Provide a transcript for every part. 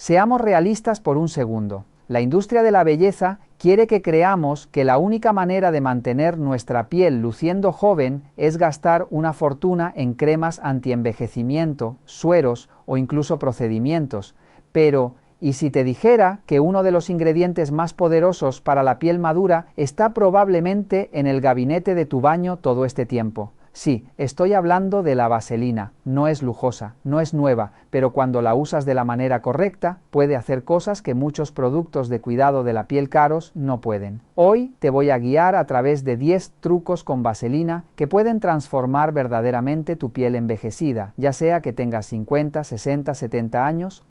Seamos realistas por un segundo. La industria de la belleza quiere que creamos que la única manera de mantener nuestra piel luciendo joven es gastar una fortuna en cremas antienvejecimiento, sueros o incluso procedimientos. Pero, ¿y si te dijera que uno de los ingredientes más poderosos para la piel madura está probablemente en el gabinete de tu baño todo este tiempo? Sí, estoy hablando de la vaselina. No es lujosa, no es nueva, pero cuando la usas de la manera correcta, puede hacer cosas que muchos productos de cuidado de la piel caros no pueden. Hoy te voy a guiar a través de 10 trucos con vaselina que pueden transformar verdaderamente tu piel envejecida, ya sea que tengas 50, 60, 70 años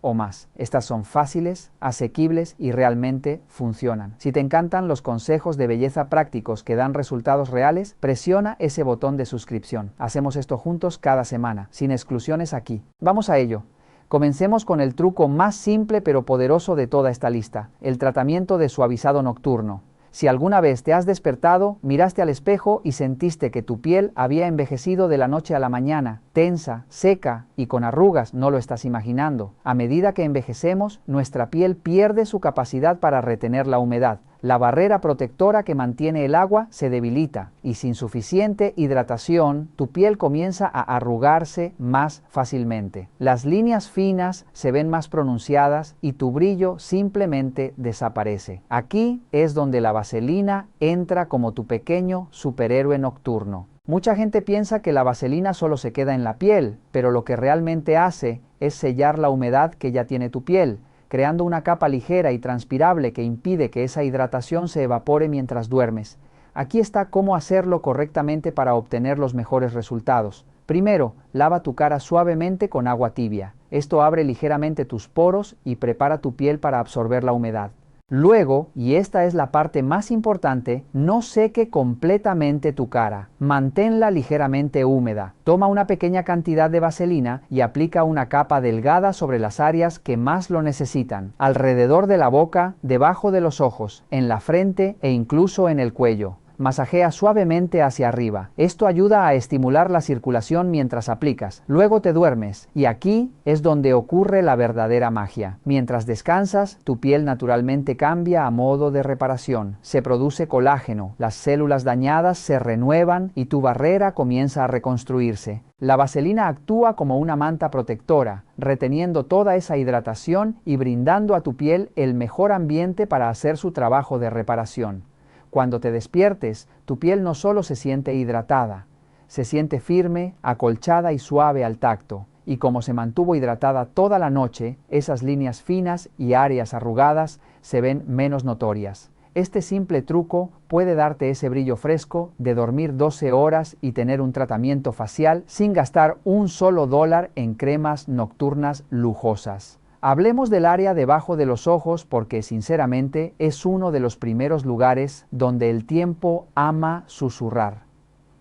o más. Estas son fáciles, asequibles y realmente funcionan. Si te encantan los consejos de belleza prácticos que dan resultados reales, presiona ese botón de suscripción. Hacemos esto juntos cada semana, sin exclusiones aquí. Vamos a ello. Comencemos con el truco más simple pero poderoso de toda esta lista, el tratamiento de suavizado nocturno. Si alguna vez te has despertado, miraste al espejo y sentiste que tu piel había envejecido de la noche a la mañana, tensa, seca y con arrugas, no lo estás imaginando. A medida que envejecemos, nuestra piel pierde su capacidad para retener la humedad. La barrera protectora que mantiene el agua se debilita y sin suficiente hidratación, tu piel comienza a arrugarse más fácilmente. Las líneas finas se ven más pronunciadas y tu brillo simplemente desaparece. Aquí es donde la vaselina entra como tu pequeño superhéroe nocturno. Mucha gente piensa que la vaselina solo se queda en la piel, pero lo que realmente hace es sellar la humedad que ya tiene tu piel, creando una capa ligera y transpirable que impide que esa hidratación se evapore mientras duermes. Aquí está cómo hacerlo correctamente para obtener los mejores resultados. Primero, lava tu cara suavemente con agua tibia. Esto abre ligeramente tus poros y prepara tu piel para absorber la humedad. Luego, y esta es la parte más importante, no seque completamente tu cara. Manténla ligeramente húmeda. Toma una pequeña cantidad de vaselina y aplica una capa delgada sobre las áreas que más lo necesitan, alrededor de la boca, debajo de los ojos, en la frente e incluso en el cuello. Masajea suavemente hacia arriba. Esto ayuda a estimular la circulación mientras aplicas. Luego te duermes y aquí es donde ocurre la verdadera magia. Mientras descansas, tu piel naturalmente cambia a modo de reparación. Se produce colágeno, las células dañadas se renuevan y tu barrera comienza a reconstruirse. La vaselina actúa como una manta protectora, reteniendo toda esa hidratación y brindando a tu piel el mejor ambiente para hacer su trabajo de reparación. Cuando te despiertes, tu piel no solo se siente hidratada, se siente firme, acolchada y suave al tacto. Y como se mantuvo hidratada toda la noche, esas líneas finas y áreas arrugadas se ven menos notorias. Este simple truco puede darte ese brillo fresco de dormir 12 horas y tener un tratamiento facial sin gastar un solo dólar en cremas nocturnas lujosas. Hablemos del área debajo de los ojos porque sinceramente es uno de los primeros lugares donde el tiempo ama susurrar.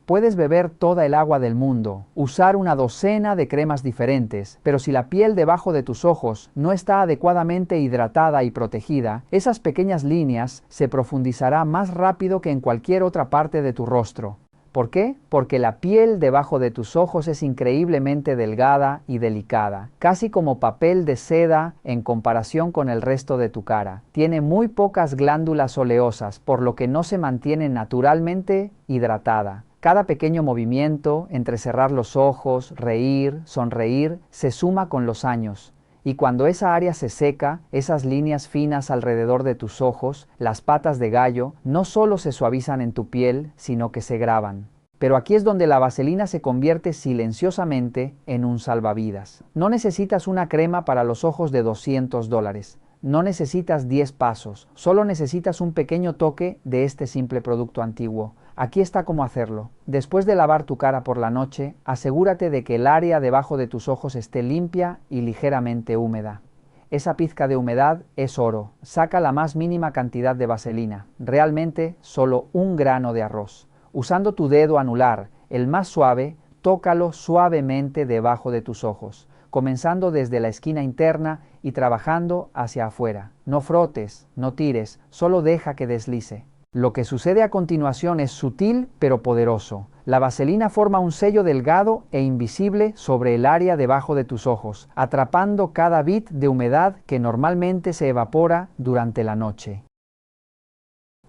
Puedes beber toda el agua del mundo, usar una docena de cremas diferentes, pero si la piel debajo de tus ojos no está adecuadamente hidratada y protegida, esas pequeñas líneas se profundizará más rápido que en cualquier otra parte de tu rostro. ¿Por qué? Porque la piel debajo de tus ojos es increíblemente delgada y delicada, casi como papel de seda en comparación con el resto de tu cara. Tiene muy pocas glándulas oleosas, por lo que no se mantiene naturalmente hidratada. Cada pequeño movimiento, entrecerrar los ojos, reír, sonreír, se suma con los años. Y cuando esa área se seca, esas líneas finas alrededor de tus ojos, las patas de gallo, no solo se suavizan en tu piel, sino que se graban. Pero aquí es donde la vaselina se convierte silenciosamente en un salvavidas. No necesitas una crema para los ojos de $200. No necesitas 10 pasos, solo necesitas un pequeño toque de este simple producto antiguo. Aquí está cómo hacerlo. Después de lavar tu cara por la noche, asegúrate de que el área debajo de tus ojos esté limpia y ligeramente húmeda. Esa pizca de humedad es oro. Saca la más mínima cantidad de vaselina, realmente solo un grano de arroz. Usando tu dedo anular, el más suave, tócalo suavemente debajo de tus ojos, comenzando desde la esquina interna y trabajando hacia afuera. No frotes, no tires, solo deja que deslice. Lo que sucede a continuación es sutil pero poderoso. La vaselina forma un sello delgado e invisible sobre el área debajo de tus ojos, atrapando cada bit de humedad que normalmente se evapora durante la noche.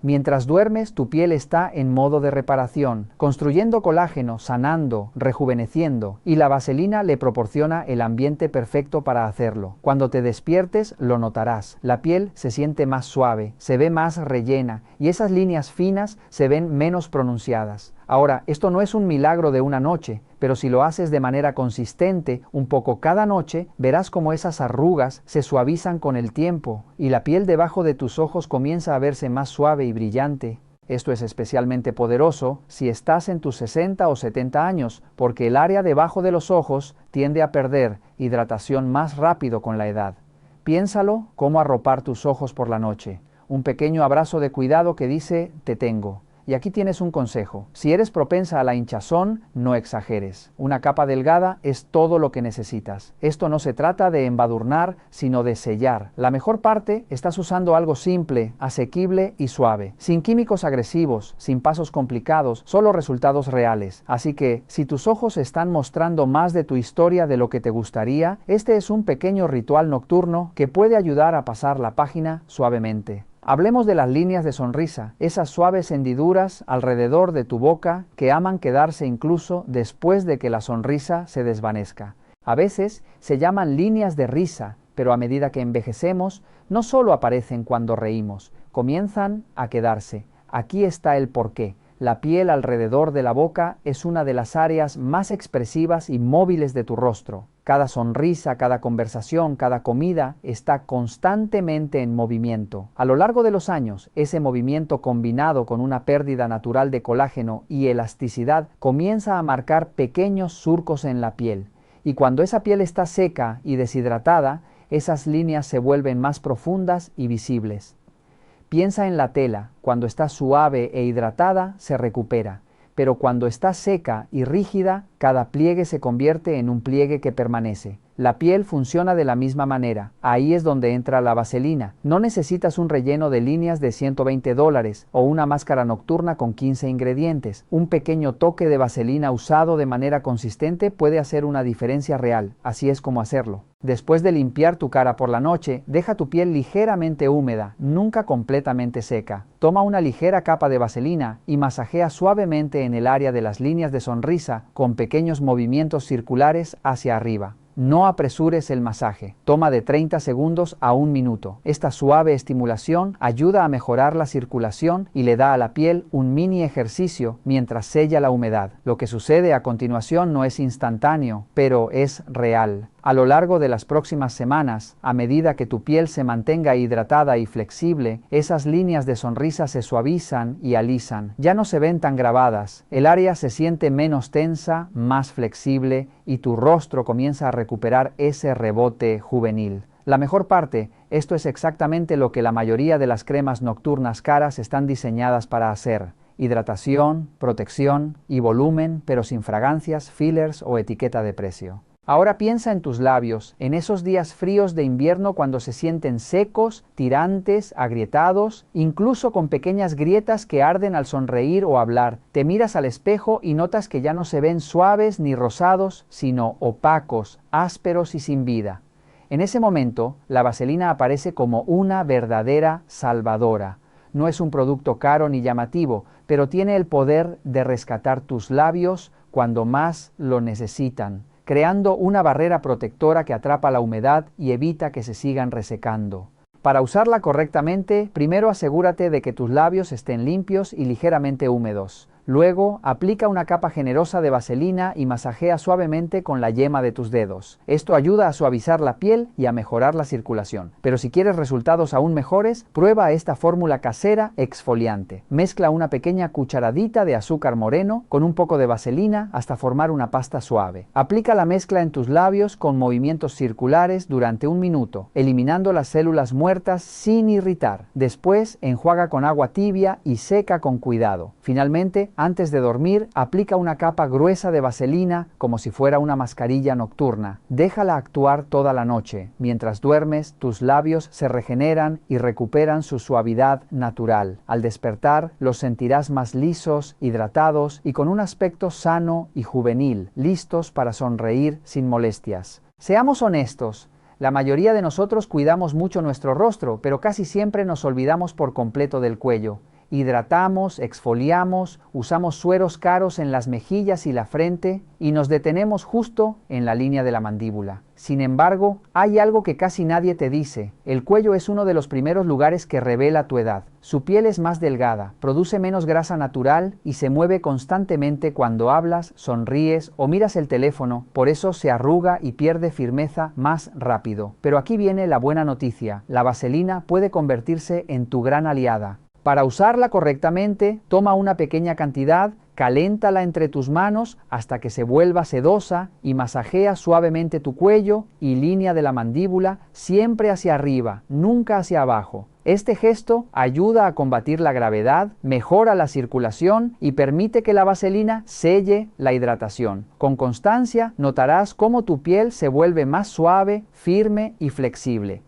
Mientras duermes, tu piel está en modo de reparación, construyendo colágeno, sanando, rejuveneciendo, y la vaselina le proporciona el ambiente perfecto para hacerlo. Cuando te despiertes, lo notarás. La piel se siente más suave, se ve más rellena, y esas líneas finas se ven menos pronunciadas. Ahora, esto no es un milagro de una noche, pero si lo haces de manera consistente, un poco cada noche, verás cómo esas arrugas se suavizan con el tiempo y la piel debajo de tus ojos comienza a verse más suave y brillante. Esto es especialmente poderoso si estás en tus 60 o 70 años, porque el área debajo de los ojos tiende a perder hidratación más rápido con la edad. Piénsalo cómo arropar tus ojos por la noche. Un pequeño abrazo de cuidado que dice, te tengo. Y aquí tienes un consejo. Si eres propensa a la hinchazón, no exageres. Una capa delgada es todo lo que necesitas. Esto no se trata de embadurnar, sino de sellar. La mejor parte, estás usando algo simple, asequible y suave. Sin químicos agresivos, sin pasos complicados, solo resultados reales. Así que, si tus ojos están mostrando más de tu historia de lo que te gustaría, este es un pequeño ritual nocturno que puede ayudar a pasar la página suavemente. Hablemos de las líneas de sonrisa, esas suaves hendiduras alrededor de tu boca que aman quedarse incluso después de que la sonrisa se desvanezca. A veces se llaman líneas de risa, pero a medida que envejecemos, no solo aparecen cuando reímos, comienzan a quedarse. Aquí está el porqué. La piel alrededor de la boca es una de las áreas más expresivas y móviles de tu rostro. Cada sonrisa, cada conversación, cada comida está constantemente en movimiento. A lo largo de los años, ese movimiento combinado con una pérdida natural de colágeno y elasticidad comienza a marcar pequeños surcos en la piel. Y cuando esa piel está seca y deshidratada, esas líneas se vuelven más profundas y visibles. Piensa en la tela, cuando está suave e hidratada se recupera, pero cuando está seca y rígida, cada pliegue se convierte en un pliegue que permanece. La piel funciona de la misma manera. Ahí es donde entra la vaselina. No necesitas un relleno de líneas de $120 o una máscara nocturna con 15 ingredientes. Un pequeño toque de vaselina usado de manera consistente puede hacer una diferencia real. Así es como hacerlo. Después de limpiar tu cara por la noche, deja tu piel ligeramente húmeda, nunca completamente seca. Toma una ligera capa de vaselina y masajea suavemente en el área de las líneas de sonrisa con pequeños movimientos circulares hacia arriba. No apresures el masaje. Toma de 30 segundos a 1 minuto. Esta suave estimulación ayuda a mejorar la circulación y le da a la piel un mini ejercicio mientras sella la humedad. Lo que sucede a continuación no es instantáneo, pero es real. A lo largo de las próximas semanas, a medida que tu piel se mantenga hidratada y flexible, esas líneas de sonrisa se suavizan y alisan. Ya no se ven tan grabadas. El área se siente menos tensa, más flexible y tu rostro comienza a recuperar ese rebote juvenil. La mejor parte, esto es exactamente lo que la mayoría de las cremas nocturnas caras están diseñadas para hacer. Hidratación, protección y volumen, pero sin fragancias, fillers o etiqueta de precio. Ahora piensa en tus labios, en esos días fríos de invierno cuando se sienten secos, tirantes, agrietados, incluso con pequeñas grietas que arden al sonreír o hablar. Te miras al espejo y notas que ya no se ven suaves ni rosados, sino opacos, ásperos y sin vida. En ese momento, la vaselina aparece como una verdadera salvadora. No es un producto caro ni llamativo, pero tiene el poder de rescatar tus labios cuando más lo necesitan, creando una barrera protectora que atrapa la humedad y evita que se sigan resecando. Para usarla correctamente, primero asegúrate de que tus labios estén limpios y ligeramente húmedos. Luego, aplica una capa generosa de vaselina y masajea suavemente con la yema de tus dedos. Esto ayuda a suavizar la piel y a mejorar la circulación. Pero si quieres resultados aún mejores, prueba esta fórmula casera exfoliante. Mezcla una pequeña cucharadita de azúcar moreno con un poco de vaselina hasta formar una pasta suave. Aplica la mezcla en tus labios con movimientos circulares durante 1 minuto, eliminando las células muertas sin irritar. Después, enjuaga con agua tibia y seca con cuidado. Finalmente, antes de dormir, aplica una capa gruesa de vaselina como si fuera una mascarilla nocturna. Déjala actuar toda la noche. Mientras duermes, tus labios se regeneran y recuperan su suavidad natural. Al despertar, los sentirás más lisos, hidratados y con un aspecto sano y juvenil, listos para sonreír sin molestias. Seamos honestos. La mayoría de nosotros cuidamos mucho nuestro rostro, pero casi siempre nos olvidamos por completo del cuello. Hidratamos, exfoliamos, usamos sueros caros en las mejillas y la frente y nos detenemos justo en la línea de la mandíbula. Sin embargo, hay algo que casi nadie te dice. El cuello es uno de los primeros lugares que revela tu edad. Su piel es más delgada, produce menos grasa natural y se mueve constantemente cuando hablas, sonríes o miras el teléfono, por eso se arruga y pierde firmeza más rápido. Pero aquí viene la buena noticia. La vaselina puede convertirse en tu gran aliada. Para usarla correctamente, toma una pequeña cantidad, caléntala entre tus manos hasta que se vuelva sedosa y masajea suavemente tu cuello y línea de la mandíbula, siempre hacia arriba, nunca hacia abajo. Este gesto ayuda a combatir la gravedad, mejora la circulación y permite que la vaselina selle la hidratación. Con constancia notarás cómo tu piel se vuelve más suave, firme y flexible.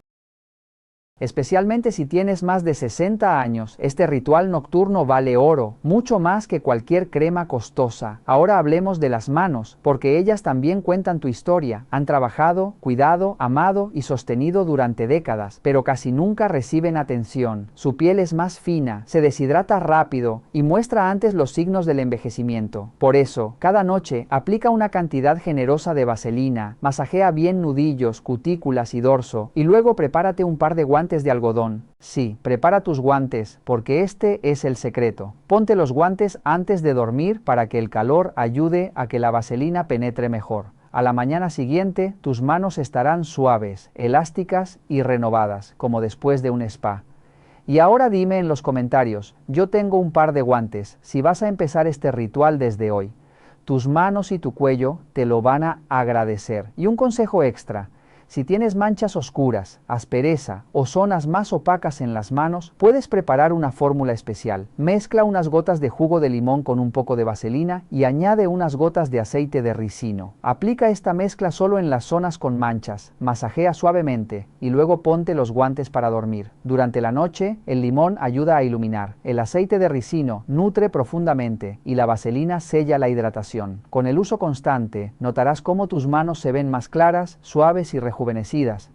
Especialmente si tienes más de 60 años, este ritual nocturno vale oro, mucho más que cualquier crema costosa. Ahora hablemos de las manos, porque ellas también cuentan tu historia. Han trabajado, cuidado, amado y sostenido durante décadas, pero casi nunca reciben atención. Su piel es más fina, se deshidrata rápido y muestra antes los signos del envejecimiento. Por eso, cada noche aplica una cantidad generosa de vaselina, masajea bien nudillos, cutículas y dorso, y luego prepárate un par de guantes de algodón. Sí, prepara tus guantes, porque este es el secreto. Ponte los guantes antes de dormir para que el calor ayude a que la vaselina penetre mejor. A la mañana siguiente, tus manos estarán suaves, elásticas y renovadas, como después de un spa. Y ahora dime en los comentarios, yo tengo un par de guantes, si vas a empezar este ritual desde hoy. Tus manos y tu cuello te lo van a agradecer. Y un consejo extra. Si tienes manchas oscuras, aspereza o zonas más opacas en las manos, puedes preparar una fórmula especial. Mezcla unas gotas de jugo de limón con un poco de vaselina y añade unas gotas de aceite de ricino. Aplica esta mezcla solo en las zonas con manchas, masajea suavemente y luego ponte los guantes para dormir. Durante la noche, el limón ayuda a iluminar, el aceite de ricino nutre profundamente y la vaselina sella la hidratación. Con el uso constante, notarás cómo tus manos se ven más claras, suaves y rejuvenecidas.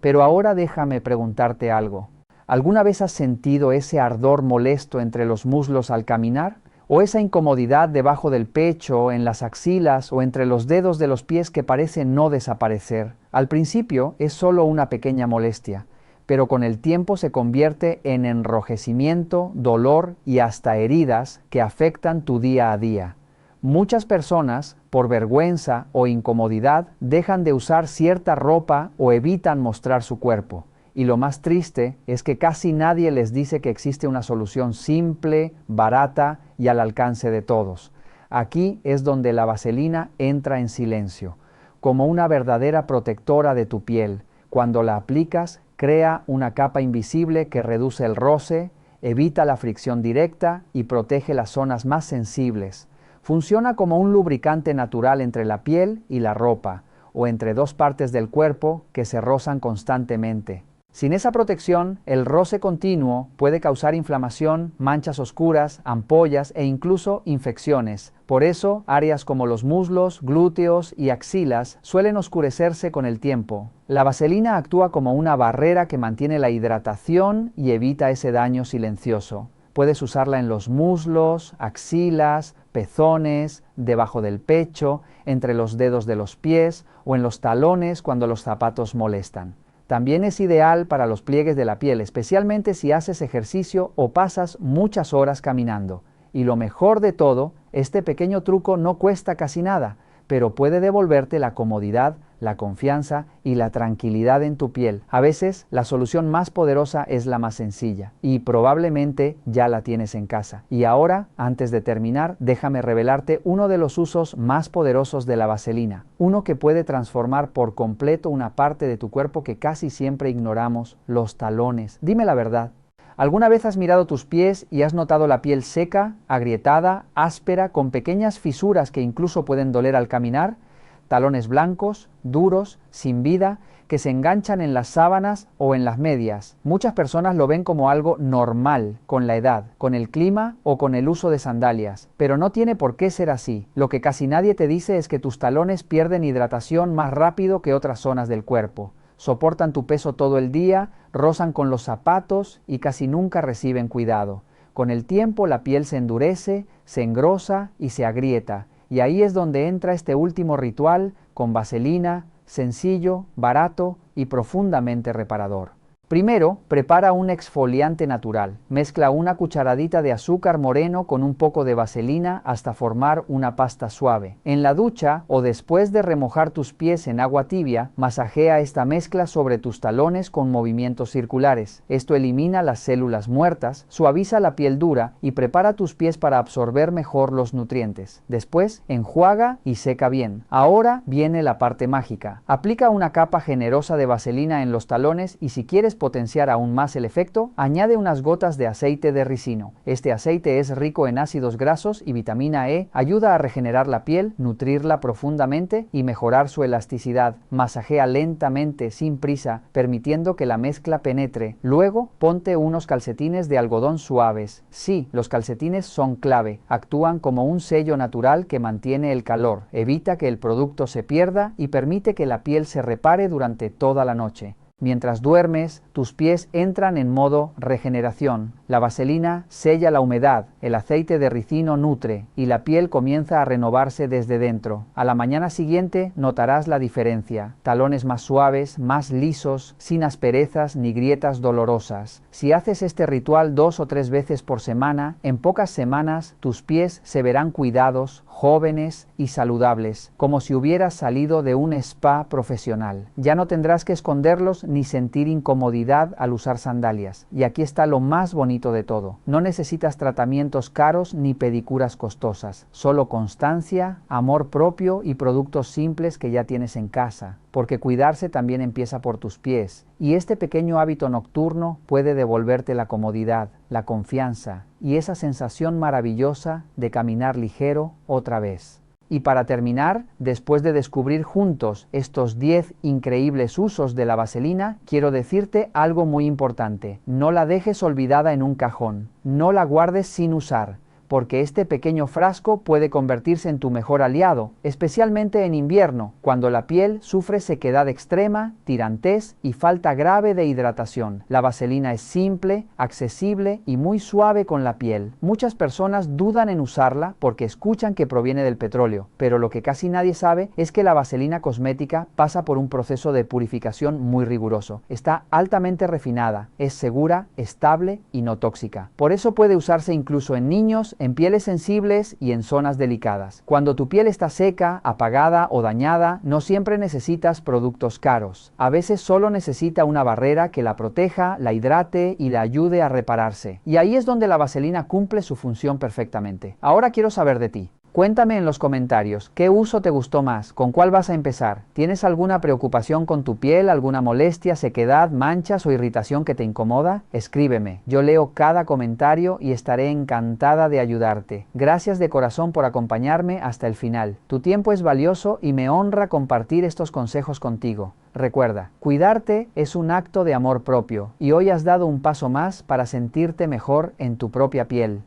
Pero ahora déjame preguntarte algo. ¿Alguna vez has sentido ese ardor molesto entre los muslos al caminar? ¿O esa incomodidad debajo del pecho, en las axilas o entre los dedos de los pies que parece no desaparecer? Al principio es solo una pequeña molestia, pero con el tiempo se convierte en enrojecimiento, dolor y hasta heridas que afectan tu día a día. Muchas personas, por vergüenza o incomodidad, dejan de usar cierta ropa o evitan mostrar su cuerpo. Y lo más triste es que casi nadie les dice que existe una solución simple, barata y al alcance de todos. Aquí es donde la vaselina entra en silencio, como una verdadera protectora de tu piel. Cuando la aplicas, crea una capa invisible que reduce el roce, evita la fricción directa y protege las zonas más sensibles. Funciona como un lubricante natural entre la piel y la ropa, o entre dos partes del cuerpo que se rozan constantemente. Sin esa protección, el roce continuo puede causar inflamación, manchas oscuras, ampollas e incluso infecciones. Por eso, áreas como los muslos, glúteos y axilas suelen oscurecerse con el tiempo. La vaselina actúa como una barrera que mantiene la hidratación y evita ese daño silencioso. Puedes usarla en los muslos, axilas, pezones, debajo del pecho, entre los dedos de los pies o en los talones cuando los zapatos molestan. También es ideal para los pliegues de la piel, especialmente si haces ejercicio o pasas muchas horas caminando. Y lo mejor de todo, este pequeño truco no cuesta casi nada, pero puede devolverte la comodidad, la confianza y la tranquilidad en tu piel. A veces, la solución más poderosa es la más sencilla, y probablemente ya la tienes en casa. Y ahora, antes de terminar, déjame revelarte uno de los usos más poderosos de la vaselina, uno que puede transformar por completo una parte de tu cuerpo que casi siempre ignoramos, los talones. Dime la verdad. ¿Alguna vez has mirado tus pies y has notado la piel seca, agrietada, áspera, con pequeñas fisuras que incluso pueden doler al caminar? Talones blancos, duros, sin vida, que se enganchan en las sábanas o en las medias. Muchas personas lo ven como algo normal con la edad, con el clima o con el uso de sandalias, pero no tiene por qué ser así. Lo que casi nadie te dice es que tus talones pierden hidratación más rápido que otras zonas del cuerpo. Soportan tu peso todo el día, rozan con los zapatos y casi nunca reciben cuidado. Con el tiempo la piel se endurece, se engrosa y se agrieta, y ahí es donde entra este último ritual con vaselina, sencillo, barato y profundamente reparador. Primero, prepara un exfoliante natural. Mezcla una cucharadita de azúcar moreno con un poco de vaselina hasta formar una pasta suave. En la ducha o después de remojar tus pies en agua tibia, masajea esta mezcla sobre tus talones con movimientos circulares. Esto elimina las células muertas, suaviza la piel dura y prepara tus pies para absorber mejor los nutrientes. Después, enjuaga y seca bien. Ahora viene la parte mágica. Aplica una capa generosa de vaselina en los talones y si quieres potenciar aún más el efecto, añade unas gotas de aceite de ricino. Este aceite es rico en ácidos grasos y vitamina E, ayuda a regenerar la piel, nutrirla profundamente y mejorar su elasticidad. Masajea lentamente, sin prisa, permitiendo que la mezcla penetre. Luego, ponte unos calcetines de algodón suaves. Sí, los calcetines son clave. Actúan como un sello natural que mantiene el calor, evita que el producto se pierda y permite que la piel se repare durante toda la noche. Mientras duermes, tus pies entran en modo regeneración. La vaselina sella la humedad, el aceite de ricino nutre y la piel comienza a renovarse desde dentro. A la mañana siguiente notarás la diferencia. Talones más suaves, más lisos, sin asperezas ni grietas dolorosas. Si haces este ritual 2 o 3 veces por semana, en pocas semanas tus pies se verán cuidados, jóvenes y saludables, como si hubieras salido de un spa profesional. Ya no tendrás que esconderlos ni sentir incomodidad al usar sandalias. Y aquí está lo más bonito de todo. No necesitas tratamientos caros ni pedicuras costosas, solo constancia, amor propio y productos simples que ya tienes en casa, porque cuidarse también empieza por tus pies. Y este pequeño hábito nocturno puede devolverte la comodidad, la confianza y esa sensación maravillosa de caminar ligero otra vez. Y para terminar, después de descubrir juntos estos 10 increíbles usos de la vaselina, quiero decirte algo muy importante. No la dejes olvidada en un cajón, no la guardes sin usar, porque este pequeño frasco puede convertirse en tu mejor aliado, especialmente en invierno, cuando la piel sufre sequedad extrema, tirantez y falta grave de hidratación. La vaselina es simple, accesible y muy suave con la piel. Muchas personas dudan en usarla porque escuchan que proviene del petróleo, pero lo que casi nadie sabe es que la vaselina cosmética pasa por un proceso de purificación muy riguroso. Está altamente refinada, es segura, estable y no tóxica. Por eso puede usarse incluso en niños, en pieles sensibles y en zonas delicadas. Cuando tu piel está seca, apagada o dañada, no siempre necesitas productos caros. A veces solo necesita una barrera que la proteja, la hidrate y la ayude a repararse. Y ahí es donde la vaselina cumple su función perfectamente. Ahora quiero saber de ti. Cuéntame en los comentarios, ¿qué uso te gustó más? ¿Con cuál vas a empezar? ¿Tienes alguna preocupación con tu piel, alguna molestia, sequedad, manchas o irritación que te incomoda? Escríbeme, yo leo cada comentario y estaré encantada de ayudarte. Gracias de corazón por acompañarme hasta el final. Tu tiempo es valioso y me honra compartir estos consejos contigo. Recuerda, cuidarte es un acto de amor propio y hoy has dado un paso más para sentirte mejor en tu propia piel.